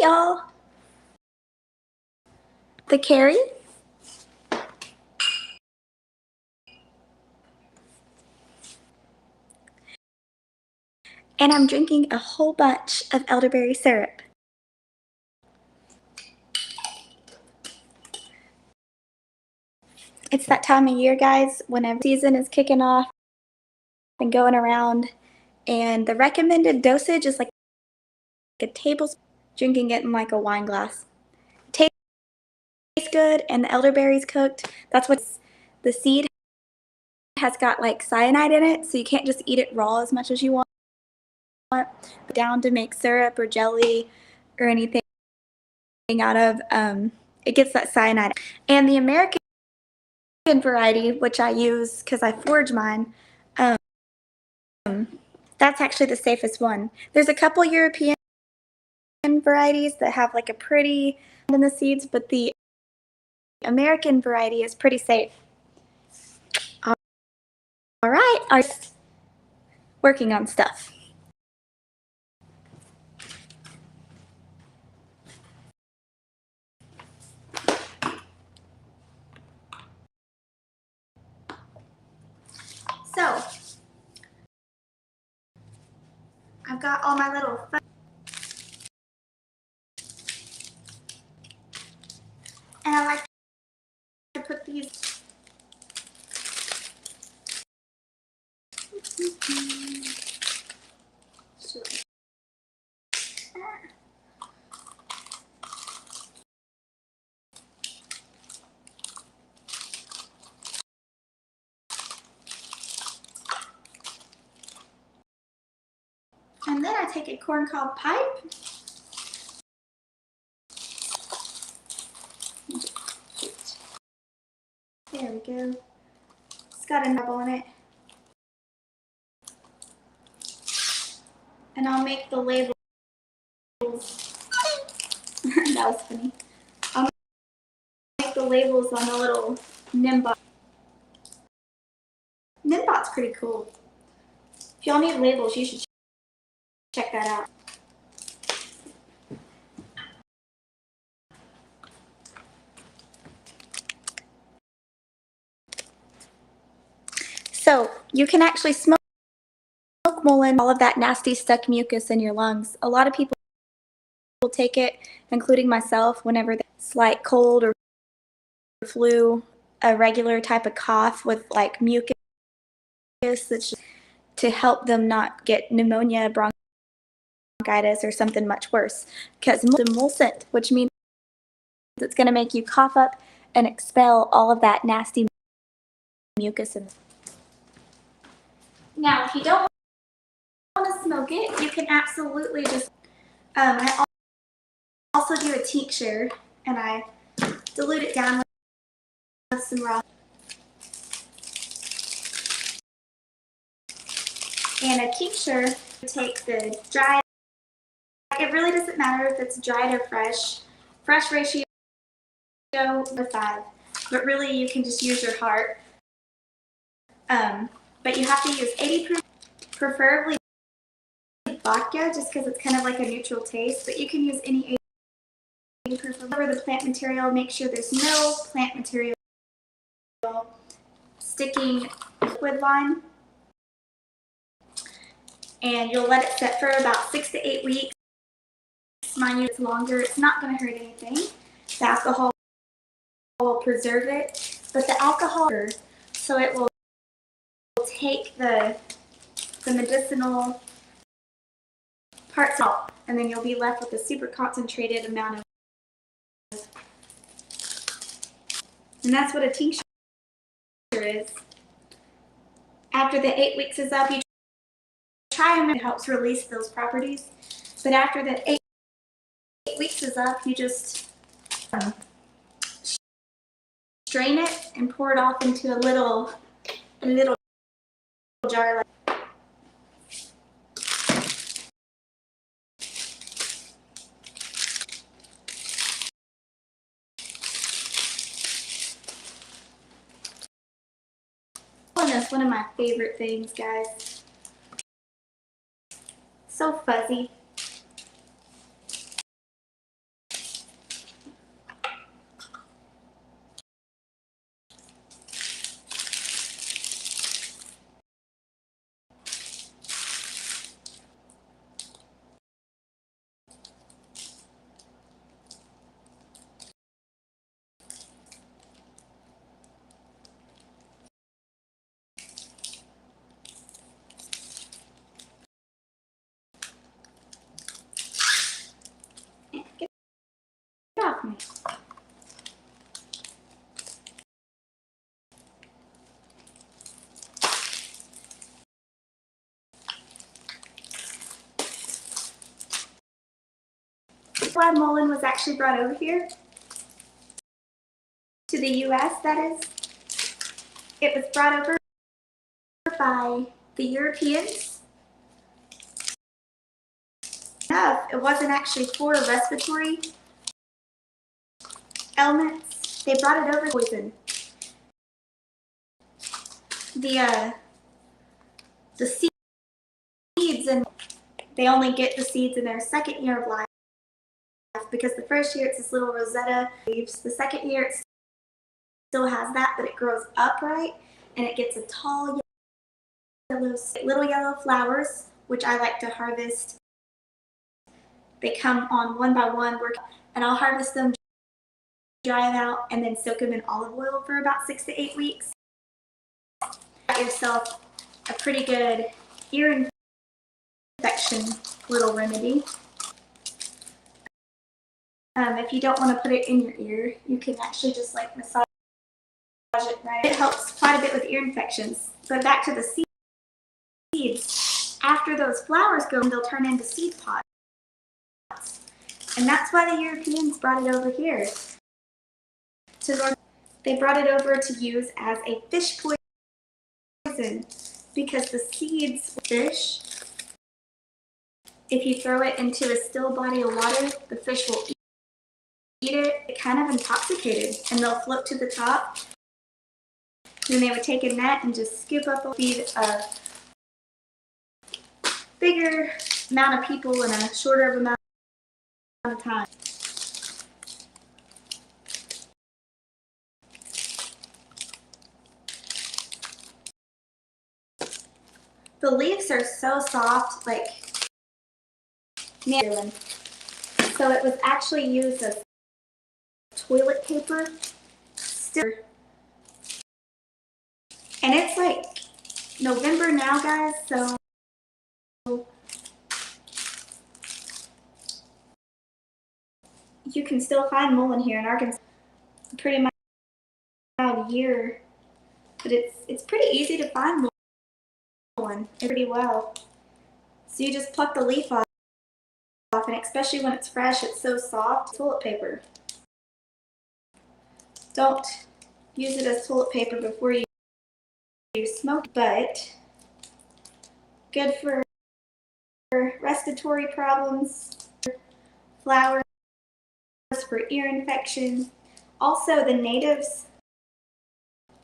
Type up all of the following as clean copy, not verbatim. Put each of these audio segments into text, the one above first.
y'all. The Carrie. And I'm drinking a whole bunch of elderberry syrup. It's that time of year, guys, whenever season is kicking off and going around, and the recommended dosage is like a tablespoon. Drinking it in like a wine glass. It tastes good, and the elderberry's cooked. That's what the seed has got like cyanide in it, so you can't just eat it raw as much as you want. Down to make syrup or jelly or anything out of, it gets that cyanide. And the American variety, which I use because I forage mine, that's actually the safest one. There's a couple European varieties that have like a pretty in the seeds, but the American variety is pretty safe. All right, I'm working on stuff. So, I've got all my little and I like to put these and then I take a corncob pipe. There we go. It's got a knob on it. And I'll make the labels. That was funny. I'll make the labels on the little Nimbot. Nimbot's pretty cool. If y'all need labels, you should check that out. So you can actually smoke mullein, all of that nasty stuck mucus in your lungs. A lot of people will take it, including myself, whenever they slight cold or flu, a regular type of cough with like mucus, that's to help them not get pneumonia, bronchitis, or something much worse. Because it's emulsant, which means it's going to make you cough up and expel all of that nasty mucus. Now, if you don't want to smoke it, you can absolutely just, I also do a tincture, and I dilute it down with some raw. And a tincture, take the dry, it really doesn't matter if it's dried or fresh. Fresh ratio to 5, but really you can just use your heart. But you have to use 80 proof, preferably vodka, just because it's kind of like a neutral taste, but you can use any 80 proof. Cover the plant material, make sure there's no plant material sticking liquid line. And you'll let it set for about 6 to 8 weeks. Mind you, it's longer. It's not going to hurt anything. The alcohol will preserve it, but the alcohol, so it will take the medicinal parts out, and then you'll be left with a super concentrated amount of. And that's what a tincture is. After the 8 weeks is up, you try them, it helps release those properties. But after the 8 weeks is up, you just strain it and pour it off into a little jar. That's one of my favorite things, guys. So fuzzy. shock me. Why mullein was actually brought over here to the US, that is. It was brought over by the Europeans. It wasn't actually for respiratory ailments. They brought it over for poison. The seeds, and they only get the seeds in their second year of life, because the first year it's this little rosetta leaves. The second year it still has that, but it grows upright and it gets a tall little yellow flowers, which I like to harvest. They come on one by one, and I'll harvest them, dry them out, and then soak them in olive oil for about 6 to 8 weeks. Got yourself a pretty good ear infection little remedy. If you don't want to put it in your ear, you can actually just like massage it, right? It helps quite a bit with ear infections. But back to the seeds. After those flowers go, they'll turn into seed pods. And that's why the Europeans brought it over here to North. They brought it over to use as a fish poison, because the seeds of fish, if you throw it into a still body of water, the fish will eat it, kind of intoxicated, and they'll float to the top. Then they would take a net and just scoop up a feed a bigger amount of people in a shorter amount of time. The leaves are so soft, like near. So it was actually used as toilet paper. Still, and it's like November now, guys, so you can still find mullein here in Arkansas pretty much about a year, but it's pretty easy to find mullein pretty well. So you just pluck the leaf off, and especially when it's fresh, it's so soft. Toilet paper. Don't use it as toilet paper before you smoke, but good for respiratory problems, flowers, for ear infection. Also, the natives,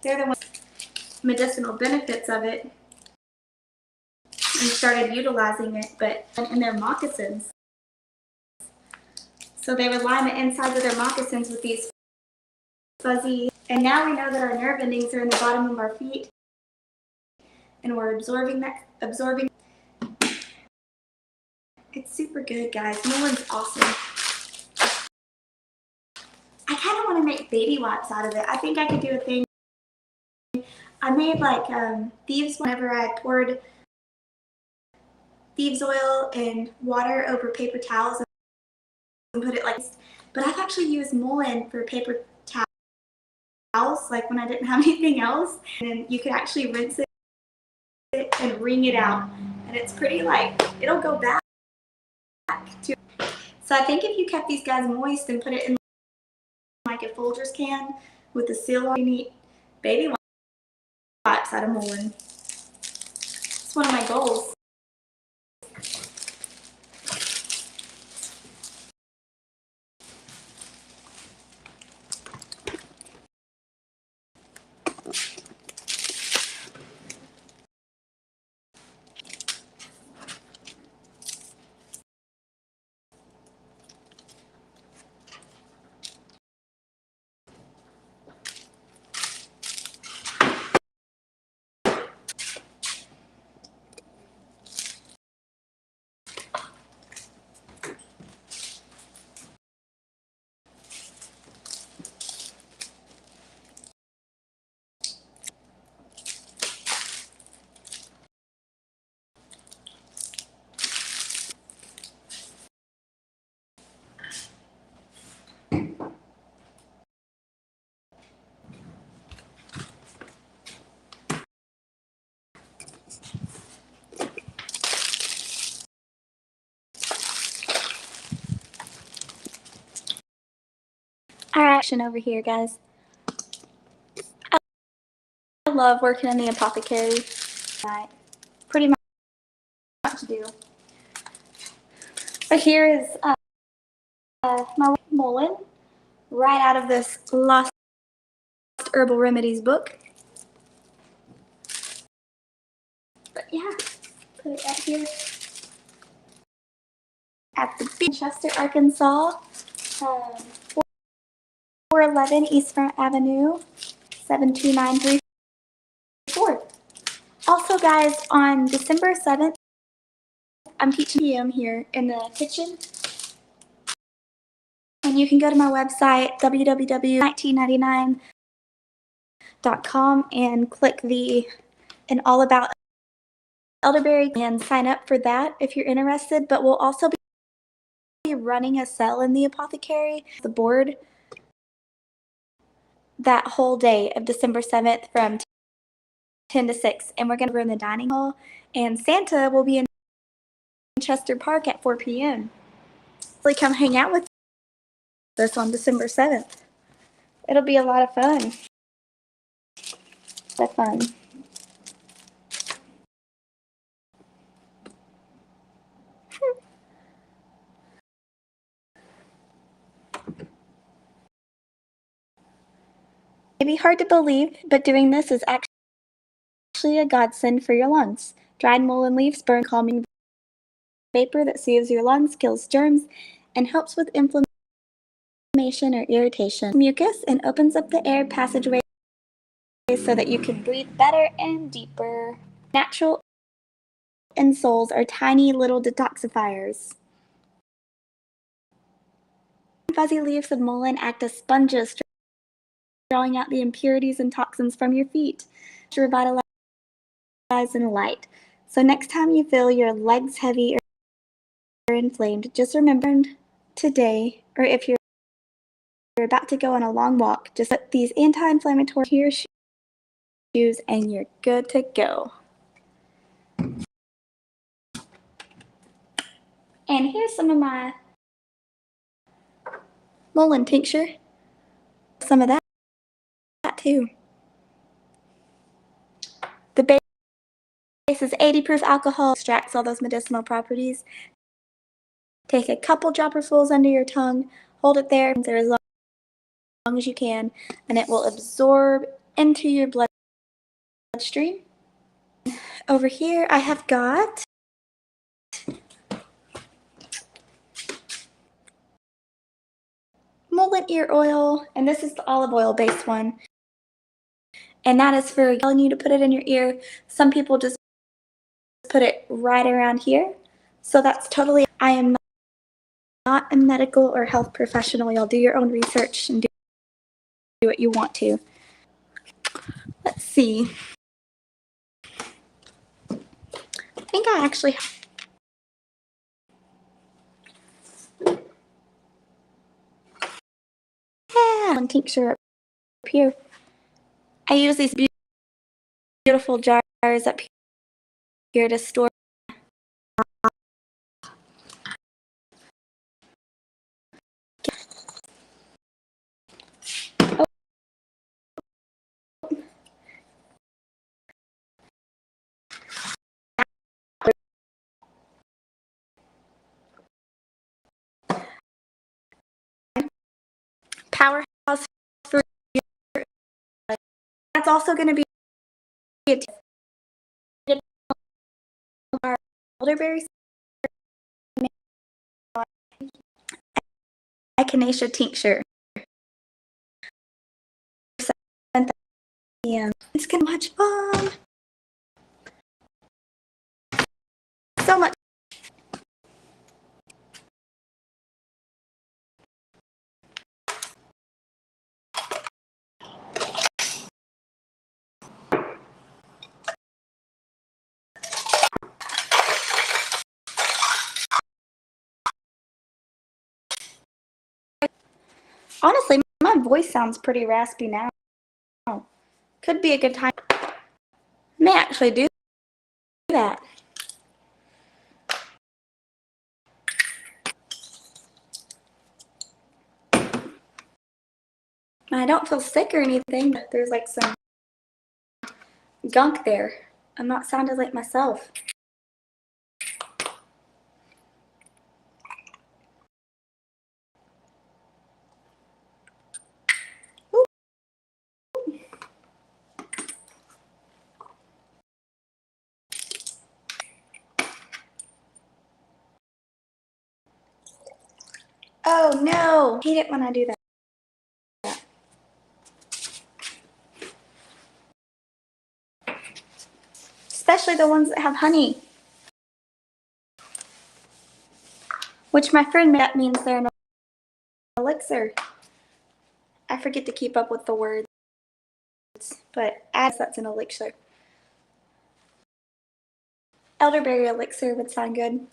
they're the ones medicinal benefits of it and started utilizing it, but in their moccasins. So they would line the insides of their moccasins with these fuzzy, and now we know that our nerve endings are in the bottom of our feet, and we're absorbing. It's super good, guys. Mullein's awesome. I kind of want to make baby wipes out of it. I think I could do a thing. I made like thieves whenever I poured thieves oil and water over paper towels and put it like this. But I've actually used mullein for paper towels, like when I didn't have anything else. And you can actually rinse it and wring it out. And it's pretty like, it'll go back to. So I think if you kept these guys moist and put it in like a Folgers can with the seal on, you need baby wipes out of mullein. It's one of my goals. Alright, over here, guys. I love working in the apothecary. Pretty much do. But here is my mullein, right out of this Lost Herbal Remedies book. But yeah, put it right here at the beach, Chester, Arkansas, 411 East Front Avenue, 72934. Also, guys, on December 7th, I'm teaching PM here in the kitchen. And you can go to my website, www.1999.com, and click an all about elderberry and sign up for that if you're interested. But we'll also be running a sale in the apothecary, the board, that whole day of December 7th from 10 to 6. And we're going to be in the dining hall. And Santa will be in Chester Park at 4 p.m. So come hang out with us on December 7th. It'll be a lot of fun. That's fun. It may be hard to believe, but doing this is actually a godsend for your lungs. Dried mullein leaves burn calming vapor that soothes your lungs, kills germs, and helps with inflammation or irritation. Mucus and opens up the air passageways so that you can breathe better and deeper. Natural insoles are tiny little detoxifiers. Fuzzy leaves of mullein act as sponges, drawing out the impurities and toxins from your feet to revitalize and light. So next time you feel your legs heavy or inflamed, just remember today, or if you're about to go on a long walk, just put these anti-inflammatory to your shoes and you're good to go. And here's some of my mullein tincture. Some of that too. The base is 80 proof alcohol, extracts all those medicinal properties. Take a couple dropperfuls under your tongue, hold it there as long as you can, and it will absorb into your bloodstream. Over here I have got mullein ear oil, and this is the olive oil based one. And that is for telling you to put it in your ear. Some people just put it right around here. So that's totally, I am not a medical or health professional. Y'all do your own research and do what you want to. Let's see. I think I actually have one tincture up here. I use these beautiful jars up here to store. Powerhouse for your, that's also going to be our elderberry echinacea tincture. Yeah, it's gonna be much fun. So much. Honestly, my voice sounds pretty raspy now. Could be a good time. May actually do that. I don't feel sick or anything, but there's like some gunk there. I'm not sounding like myself. Ooh. Oh no! I hate it when I do that. Especially the ones that have honey. Which my friend, that means they're an elixir. I forget to keep up with the words, but as that's an elixir. Elderberry elixir would sound good.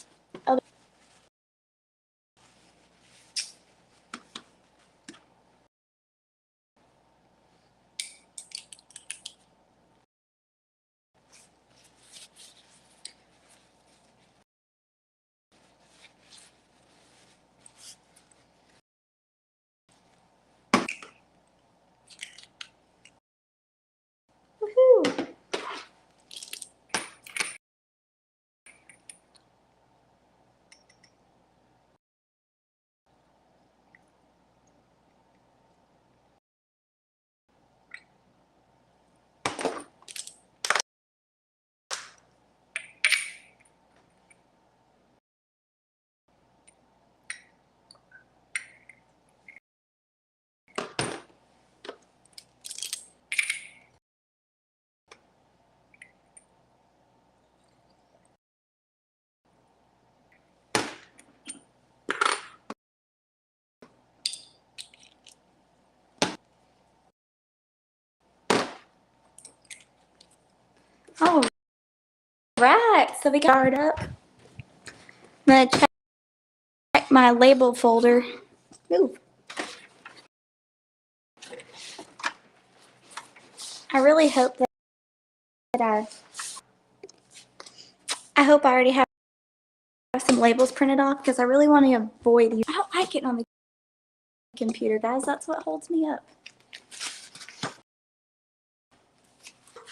Woohoo! All right, so we got it up. I'm gonna check my label folder. Ooh. I really hope that I hope I already have some labels printed off because I really want to avoid these. I don't like it on the computer, guys. That's what holds me up.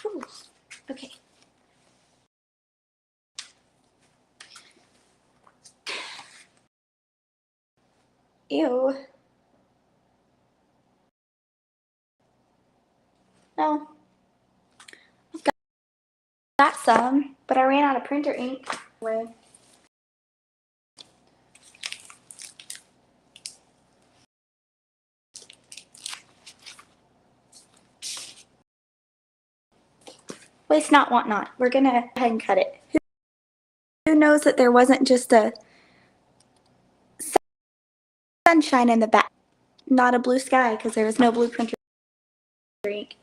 Whew. Okay. Ew. No. I've got some, but I ran out of printer ink. Waste not, want not. We're gonna go ahead and cut it. Who knows that there wasn't just a sunshine in the back, not a blue sky, because there was no blue printer ink.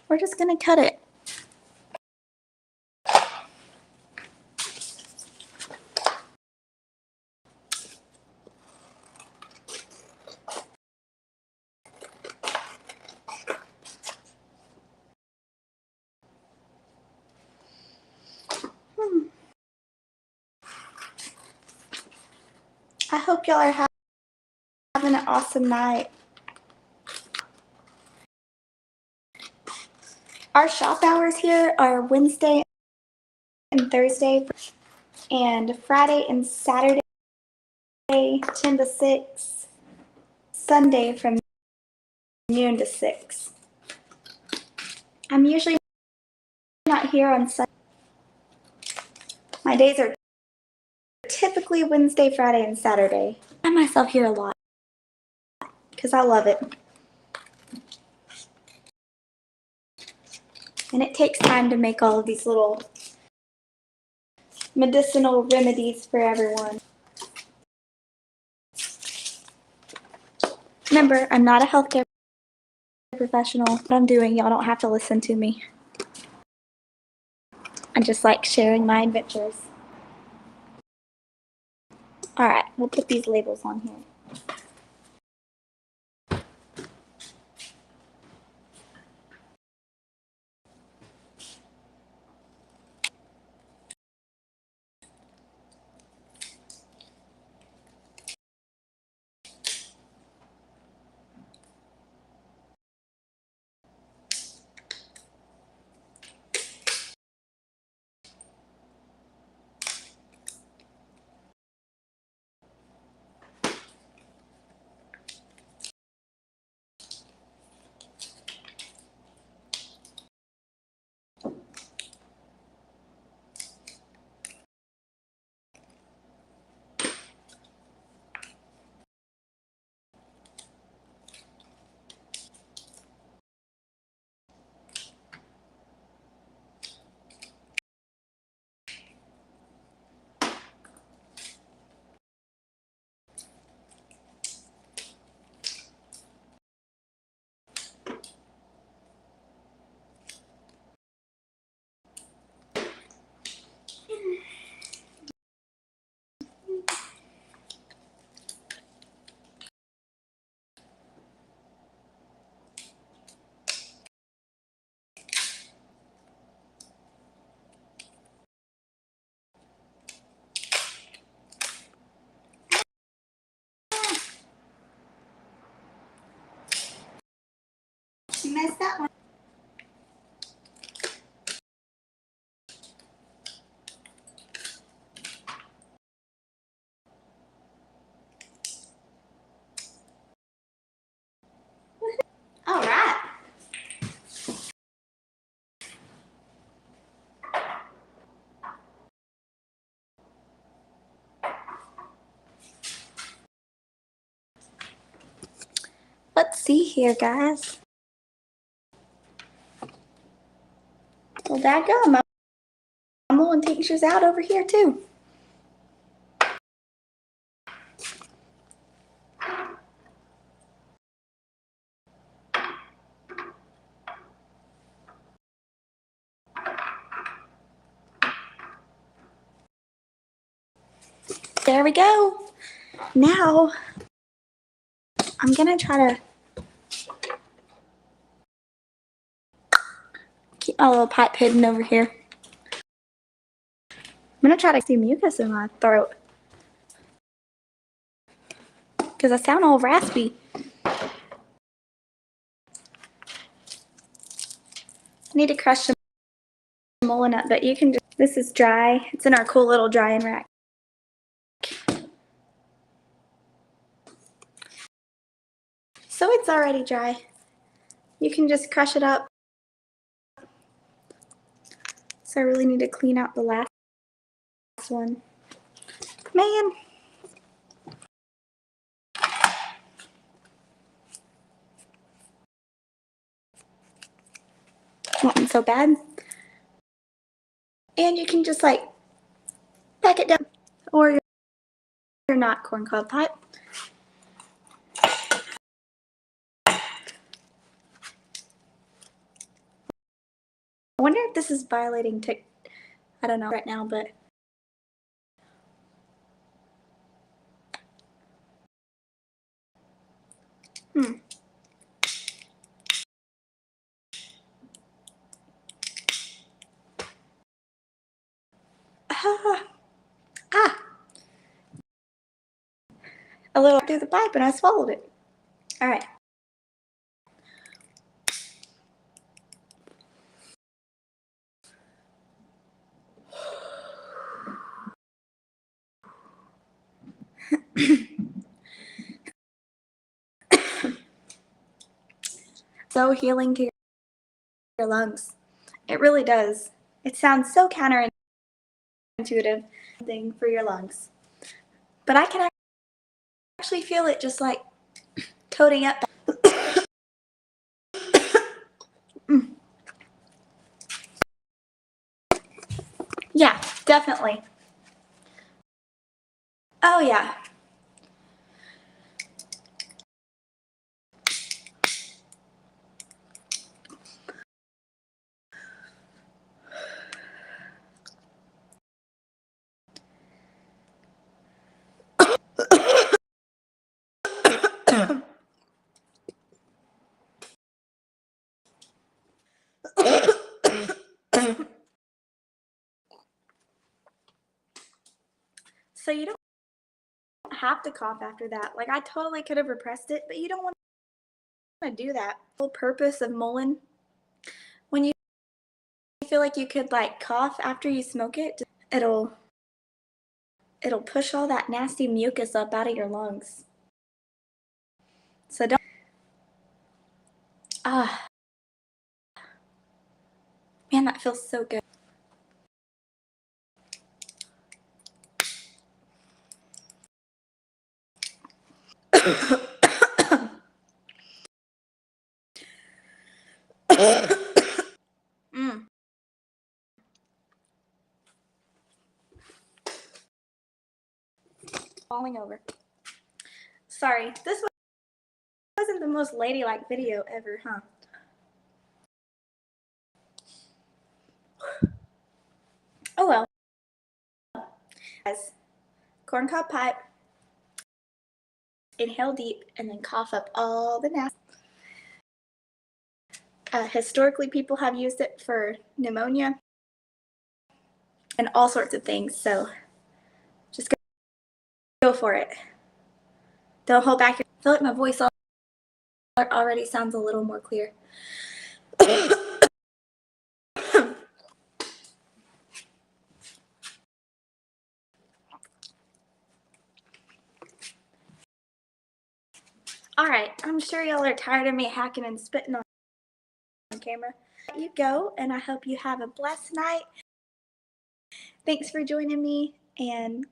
We're just gonna cut it. I hope y'all are having an awesome night. Our shop hours here are Wednesday and Thursday, and Friday and Saturday 10 to 6, Sunday from noon to 6. I'm usually not here on Sunday. My days are typically Wednesday, Friday, and Saturday. I find myself here a lot because I love it. And it takes time to make all of these little medicinal remedies for everyone. Remember, I'm not a healthcare professional. What I'm doing, y'all don't have to listen to me. I just like sharing my adventures. Alright, we'll put these labels on here. missed that one. All right. Let's see here, guys. Well, dadgum, I'm mullein tincture's out over here too. There we go. Now, I'm gonna try to keep my little pipe hidden over here. I'm gonna try to see mucus in my throat because I sound all raspy. I need to crush the mullein up, but you can just, this is dry. It's in our cool little drying rack. So it's already dry. You can just crush it up. So I really need to clean out the last one. Man. Wasn't so bad. And you can just like pack it down, or you're not corncob pipe. I wonder if this is violating I don't know right now, but a little through the pipe and I swallowed it. All right. So healing to your lungs. It really does. It sounds so counterintuitive thing for your lungs. But I can actually feel it just like coating up. Yeah, definitely. Oh yeah. So you don't have to cough after that. Like I totally could have repressed it, but you don't want to do that. The whole purpose of mullein, when you feel like you could like cough after you smoke it, it'll push all that nasty mucus up out of your lungs. So don't. Man, that feels so good. Falling over. Sorry, this wasn't the most ladylike video ever, huh? Oh well. As corncob pipe, inhale deep, and then cough up all the nasty. Historically, people have used it for pneumonia and all sorts of things, so just go for it. Don't hold back. I feel like my voice all already sounds a little more clear. Alright, I'm sure y'all are tired of me hacking and spitting on camera. Let you go, and I hope you have a blessed night. Thanks for joining me, and